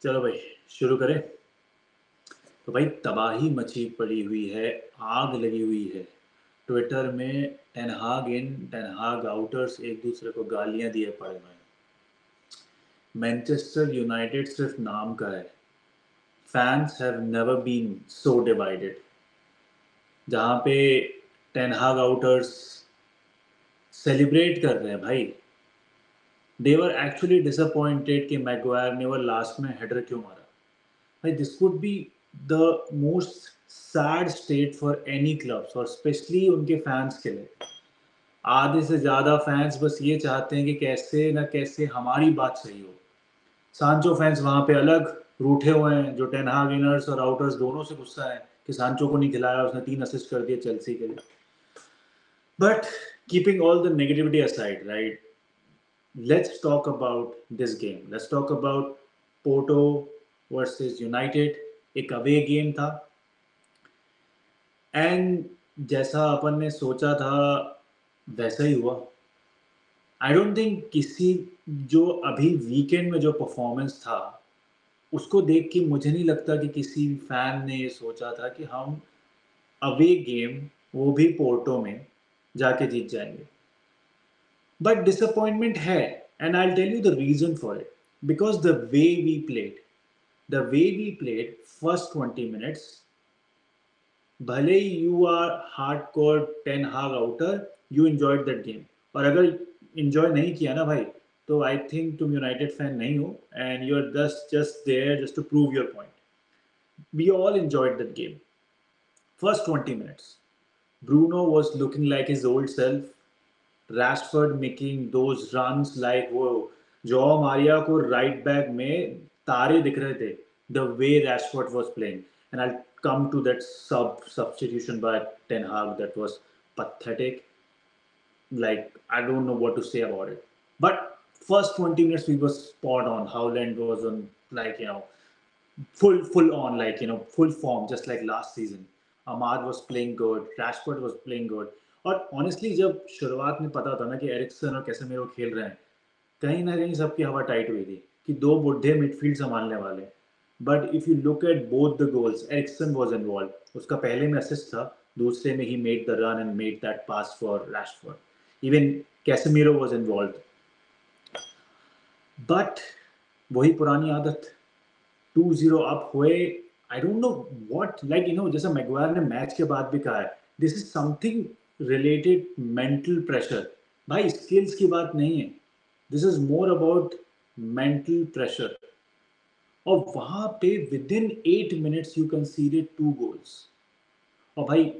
चलो भाई शुरू करें। तो भाई तबाही मची पड़ी हुई है, आग लगी हुई है। ट्विटर में टेन हाग इन टेन हाग आउटर्स एक दूसरे को गालियां दिए पड़े हुए हैं। मैनचेस्टर यूनाइटेड सिर्फ नाम का है। Fans have never been so divided. जहाँ पे टेन हाग आउटर्स सेलिब्रेट कर रहे हैं भाई, दे वर एक्चुअली डिसअपॉइंटेड कि मैगवायर ने वो लास्ट में हेडर क्यों मारा। भाई this could be the most sad state for any clubs और स्पेशली उनके फैंस के लिए। आधे से ज़्यादा फैंस बस ये चाहते हैं कि कैसे ना कैसे हमारी बात सही हो। सांचो फैंस वहाँ पे अलग रूठे हुए हैं, जो टेन हाग इनर्स और आउटर्स दोनों से गुस्सा है कि सांचो को नहीं खिलाया, उसने 3 असिस्ट कर दिए चेल्सी के लिए। But keeping all the negativity aside, right, let's talk about this game. Let's talk about Porto versus United. एक अवे गेम था एंड जैसा अपन ने सोचा था वैसा ही हुआ। आई डोंट थिंक किसी, जो अभी वीकेंड में जो परफॉर्मेंस था उसको देख के मुझे नहीं लगता कि किसी फैन ने ये सोचा था कि हम अवे गेम, वो भी पोर्टो में, जाके जीत जाएंगे। बट डिसअपॉइंटमेंट है and I tell you the reason for it. Because the way we played first 20 minutes, भले ही you are hardcore ten Hag outer, you enjoyed that game. और अगर एंजॉय नहीं किया ना भाई, तो आई थिंक तुम यूनाइटेड फैन नहीं हो and you are just there just to prove your point. We all enjoyed that game. First 20 minutes, Bruno was looking like his old self. Rashford making those runs like वो jaw Maria को right back में तारे दिख रहे थे, the way Rashford was playing. And I'll come to that substitution by Ten Hag that was pathetic. Like I don't know what to say about it. But first 20 minutes we were spot on. Howland was on, like, full on, like, full form just like last season. Ahmad was playing good, Rashford was playing good. और honestly जब शुरुआत में पता था ना कि Ericsson और Casemiro खेल रहे हैं, कहीं ना कहीं सबकी हवा टाइट हुई थी कि दो बुढ़े मिडफील्ड संभालने वाले। But if you look at both the goals, Eriksen was involved. उसका पहले में असिस्ट था, दूसरे में ही made the run and made that pass for Rashford. Even Casemiro was involved. But वही पुरानी आदत, 2-0 अप हुए। I don't know what, like जैसा मैगवायर ने मैच के बाद भी कहा है, this is something related mental pressure. भाई स्किल्स की बात नहीं है, this is more about mental pressure. और वहां पे with in 8 minutes you consider 2 goals. और भाई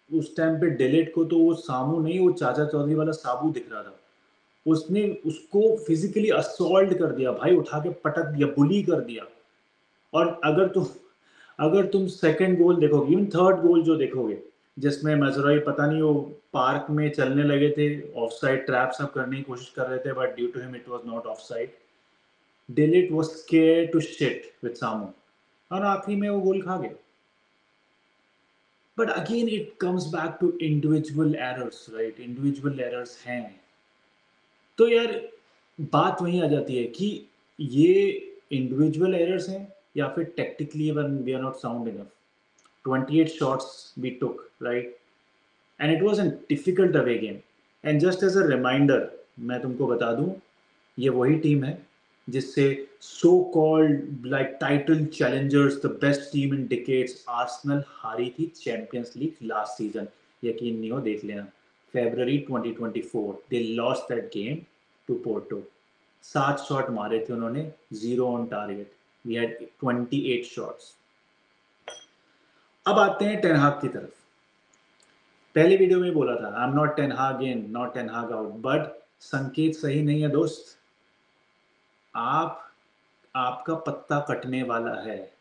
उस टाइम पे डिलीट को तो वो सामू नहीं, वो चाचा चौधरी वाला साबू दिख रहा था। उसने उसको फिजिकली असॉल्ट कर दिया भाई, उठा के पटक दिया, बुली कर दिया। और अगर तुम सेकंड गोल देखोगे, इवन थर्ड गोल जो देखोगे, जिसमें मजराई पता नहीं वो पार्क में चलने लगे थे, ऑफ साइड ट्रैप सब करने की कोशिश कर रहे थे, but due to him it was not offside. De Ligt was scared to shit with Samu, और आखिरी में वो गोल खा गए। But again it comes back to individual errors, right, individual errors हैं। तो यार बात वहीं आ जाती है कि ये इंडिविजुअल एरर्स हैं या फिर tactically we are not sound enough. 28 shots we took, right? And it was a difficult away game. And just as a reminder, मैं तुमको बता दूं, ये वही टीम है जिससे so called like title challengers, the best team in decades, Arsenal हारी थी चैंपियंस लीग लास्ट सीजन। यकीन नहीं हो देख लेना, February 2024 they lost that game to Porto। 7 shot मारे थे उन्होंने, 0 on target. We had 28 shots. अब आते हैं टेन हाग की तरफ। पहले वीडियो में बोला था, I am not ten Hag in not ten हाग आउट, बट संकेत सही नहीं है दोस्त। आप आपका पत्ता कटने वाला है।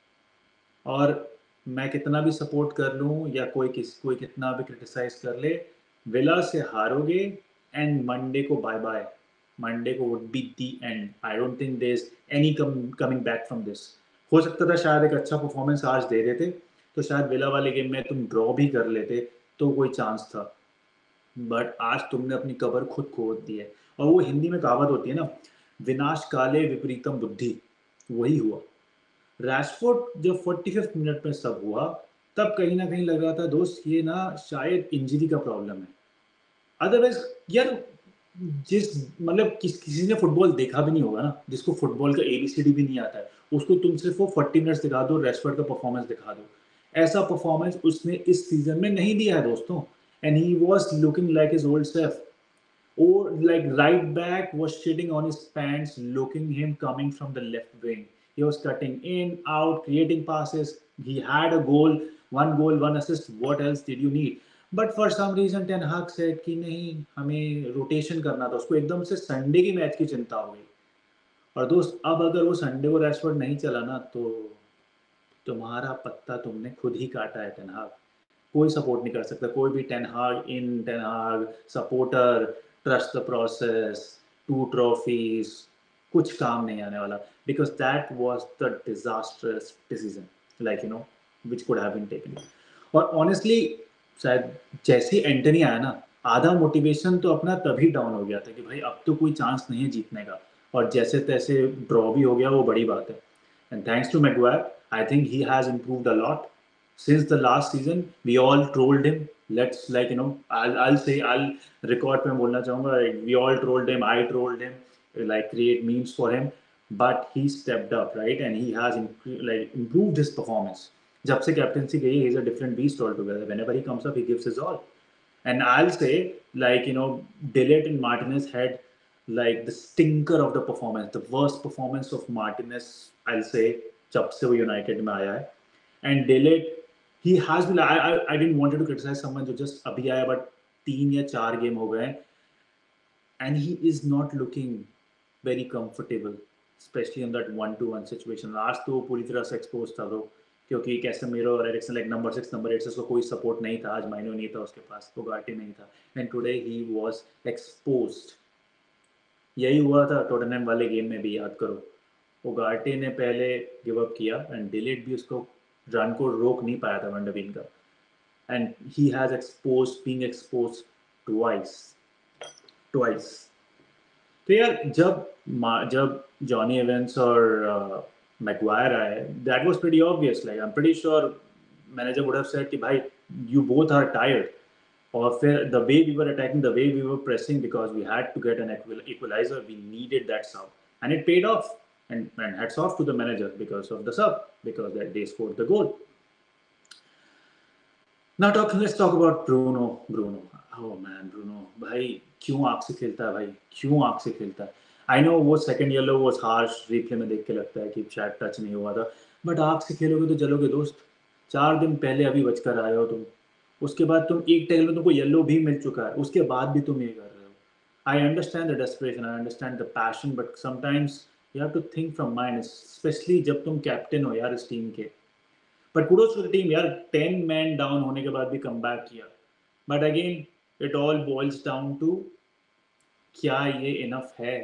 और मैं कितना भी सपोर्ट कर लूं या कोई कितना भी क्रिटिसाइज कर ले, विला से हारोगे एंड मंडे को बाय बाय। मंडे को would be the end. I don't think there is any coming back from this. हो सकता था शायद एक अच्छा परफॉर्मेंस आज दे देते, तो शायद विला वाले गेम में तुम ड्रॉ भी कर लेते, तो कोई चांस था। बट आज तुमने अपनी कबर खुद खोद दी है। और वो हिंदी में कहावत होती है ना, विनाश काले विपरीतम बुद्धि, वही हुआ। रैशफोर्ड जब 45th मिनट में सब हुआ, तब कहीं ना कहीं लग रहा था दोस्त ये ना शायद इंजरी का प्रॉब्लम है। अदरवाइज यार जिस मतलब किसी ने फुटबॉल देखा भी नहीं होगा ना, जिसको फुटबॉल का एबीसीडी भी नहीं आता है, उसको तुम सिर्फ वो 40 मिनट्स दिखा दो, रैशफोर्ड का परफॉर्मेंस दिखा दो, ऐसा परफॉर्मेंस उसने इस सीजन में नहीं दिया है दोस्तों। And he was looking like his old self, or like right back was shitting on his pants, looking him coming from the left wing. He was cutting in, out, creating passes. He had a goal, one assist. What else did you need? But for some reason Ten Hag said कि नहीं, हमें rotation करना था, उसको एकदम से Sunday की match की चिंता हो गई। और दोस्त अब अगर वो संडे को रैशफोर्ड नहीं चला ना, तो तुम्हारा पत्ता तुमने खुद ही काटा है टेन हाग। कोई सपोर्ट नहीं कर सकता, कोई भी Ten Hag in, Ten Hag supporter, trust the process, 2 trophies, कुछ काम नहीं आने वाला, because that was the disasters decision like you know which could have been taken. और ऑनेस्टली शायद जैसे ही एंटनी आया ना, आधा मोटिवेशन तो अपना तभी डाउन हो गया था कि भाई अब तो कोई चांस नहीं है जीतने का, और जैसे तैसे ड्रॉ भी हो गया, वो बड़ी बात है। And thanks to Maguire, I think he has improved a lot since the last season. We all trolled him. Let's like you know, I'll record पे बोलना चाहूँगा. We all trolled him. I trolled him. Like create memes for him, but he stepped up, right? And he has improved his performance. जब से captaincy गई, he's a different beast altogether. Whenever he comes up, he gives his all. And I'll say, like you know, Delete and Martinez had like the stinker of the performance, the worst performance of Martinez, I'll say, जब से वो United में आया है। And de Ligt he has been, I didn't wanted to criticise someone जो just अभी आया, but 3 या 4 गेम हो गए and he is not looking very comfortable, specially in that 1-to-1 situation. आज तो पूरी तरह से एक्सपोज था वो, क्योंकि कैसेमीरो और एरिक्सन लाइक नंबर 6 नंबर 8 से उसको कोई सपोर्ट नहीं था। आज माइनो नहीं था उसके पास, उगार्टे नहीं था, and today he was exposed. यही हुआ था टोटनहम वाले गेम में भी, याद करो, उगार्टे ने पहले गिव अप किया एंड डिलीट भी उसको रन को रोक नहीं पाया था वंडरबिन का, and he has exposed, being exposed twice. तो यार जब जॉनी एवेंस और मैगवायर आए, that was pretty obvious, like I am pretty sure manager would have said कि भाई यू बोथ आर टायर्ड, और फिर the way we were attacking, the way we were pressing, because we had to get an equalizer, we needed that sub, and it paid off. And hats off to the manager because of the sub, because that they scored the goal. Now let's talk about Bruno. Oh man, Bruno, भाई क्यों आँख से खेलता है भाई, क्यों आँख से खेलता है? I know वो second yellow was harsh, replay में देख के लगता है कि शायद टच नहीं हुआ था, but आँख से खेलोगे तो जलोगे दोस्त। 4 दिन पहले अभी बचकर आए हो तुम, उसके बाद तुम एक टैकल में तुमको येलो भी मिल चुका है, उसके बाद भी तुम ये कर रहे हो। I understand the desperation, I understand the passion, but sometimes you have to think from mind, specially जब तुम कैप्टन हो यार इस टीम के। But kudos to the team यार, 10 मैन डाउन होने के बाद भी कम बैक किया। But again it all boils down to क्या ये इनफ है?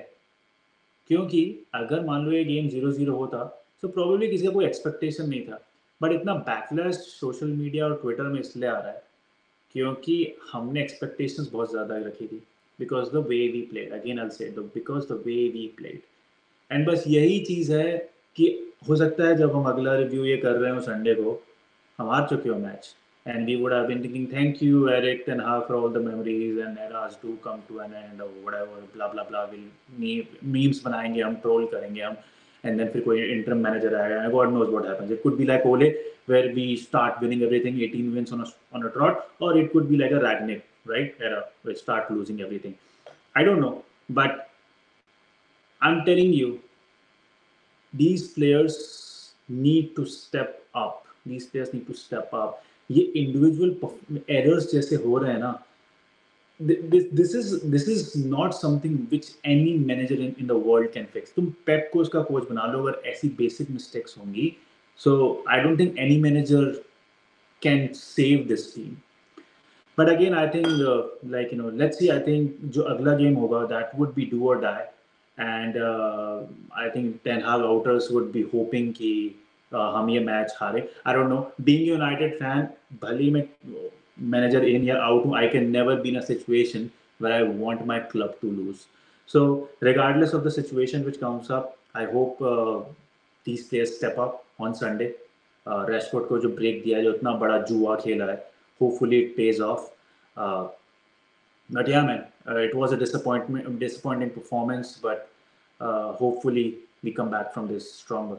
क्योंकि अगर मान लो ये गेम 0-0 होता तो प्रोबेबली किसी का कोई एक्सपेक्टेशन नहीं था, बट इतना बैकलैश सोशल मीडिया और ट्विटर में इसलिए आ रहा है क्योंकि हमने एक्सपेक्टेशंस बहुत ज़्यादा रखी थी, because the way we played, again I say because the way we played. And बस यही चीज़ है कि हो सकता है जब हम अगला रिव्यू ये कर रहे हो संडे को, हम हार चुके हो match, and we would have been thinking, thank you Eric Ten Hag for all the memories and eras do come to an end or whatever, blah blah blah, we'll memes बनाएंगे हम, troll करेंगे हम, and then फिर कोई interim manager आएगा, God knows what happens. It could be like Ole, where we start winning everything, 18 wins on a trot, or it could be like a Ragnick, right, era, where we start losing everything. I don't know, but I'm telling you, these players need to step up. These players need to step up. ये individual errors जैसे हो रहे हैं ना, this is not something which any manager in the world can fix. तुम पेप को उसका coach बना लो, अगर ऐसी बेसिक मिस्टेक्स होंगी, so I don't think any manager can save this team. But again, I think like you know, let's see. I think जो अगला game होगा, that would be do or die, and I think Ten Hag outers would be hoping कि हम ये match हारे। I don't know. Being a United fan, भले मैं manager in या out हूँ, I can never be in a situation where I want my club to lose. So regardless of the situation which comes up, I hope these players step up. on Sunday. Rashford को जो break दिया है, जो इतना बड़ा जुआ खेला है, hopefully it pays off. But yeah, man, it was a disappointing performance, but hopefully we come back from this stronger.